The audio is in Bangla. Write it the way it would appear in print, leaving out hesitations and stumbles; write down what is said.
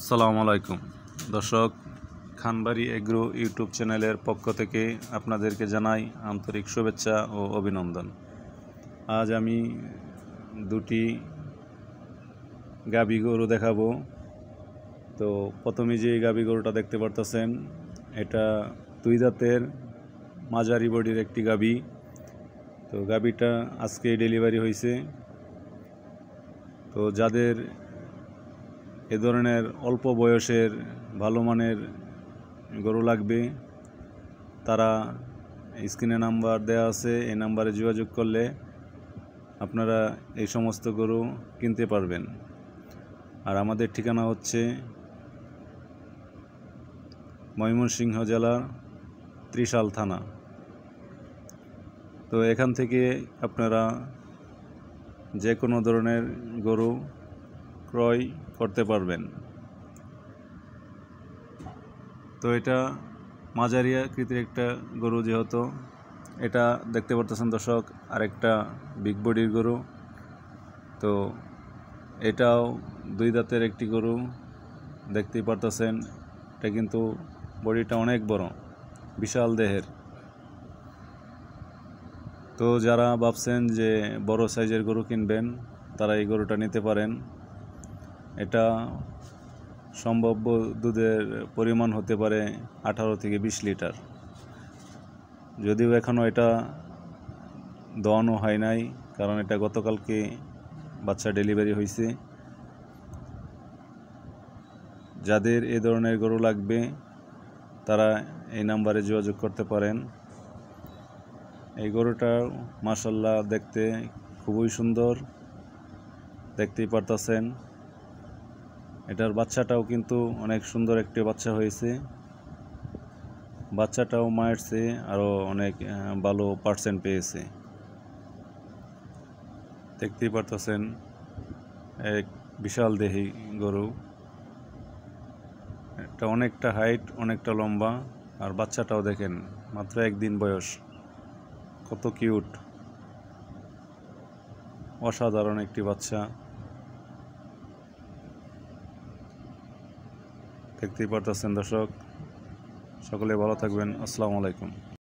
আসসালামু আলাইকুম দর্শক, খানবাড়ি এগ্রো ইউটিউব চ্যানেলের পক্ষ থেকে আপনাদেরকে জানাই আন্তরিক শুভেচ্ছা ও অভিনন্দন। আজ আমি দুটি গাভী গরু দেখাবো। তো প্রথমে যে গাভী গরুটা দেখতে পারতেছেন, এটা দুই দাঁতের মাঝারি বডির একটি গাভী। তো গাভীটা আজকে ডেলিভারি হয়েছে। তো যাদের এ ধরনের অল্প বয়সের ভালো মানের গরু লাগবে, তারা স্ক্রিনে নাম্বার দেওয়া আছে, এই নাম্বারে যোগাযোগ করলে আপনারা এই সমস্ত গরু কিনতে পারবেন। আর আমাদের ঠিকানা হচ্ছে ময়মনসিংহ জেলার ত্রিশাল থানা। তো এখান থেকে আপনারা যে কোনো ধরনের গরু ক্রয় করতে পারবেন। তো এটা মাঝারি আকৃতির একটা গরু, যেহেতু এটা দেখতে পারতেছেন দর্শক, আরেকটা বিগ বডির গরু। তো এটাও দুই দাঁতের একটি গরু দেখতেই পারতেছেন। এটা কিন্তু বডিটা অনেক বড়, বিশাল দেহের। তো যারা ভাবছেন যে বড় সাইজের গরু কিনবেন, তারা এই গরুটা নিতে পারেন। এটা সম্ভাব্য দুধের পরিমাণ হতে পারে 18 থেকে 20 লিটার। যদিও এখনও এটা দোয়ানো হয় নাই, কারণ এটা গতকালকে বাচ্চা ডেলিভারি হয়েছে। যাদের এ ধরনের গরু লাগবে, তারা এই নাম্বারে যোগাযোগ করতে পারেন। এই গরুটা মাশাআল্লাহ দেখতে খুবই সুন্দর, দেখতেই পারতেছেন। এটার বাচ্চাটাও কিন্তু অনেক সুন্দর একটি বাচ্চা হয়েছে। বাচ্চাটাও মায়ের চেয়ে আরও অনেক ভালো পার্সেন্ট পেয়েছে। দেখতেই পারতেছেন, এক বিশাল দেহী গরু। এটা অনেকটা হাইট, অনেকটা লম্বা। আর বাচ্চাটাও দেখেন, মাত্র একদিন বয়স। কত কিউট, অসাধারণ একটি বাচ্চা। দেখতেই পারতেছেন দর্শক। সকলে ভালো থাকবেন। আসসালামু আলাইকুম।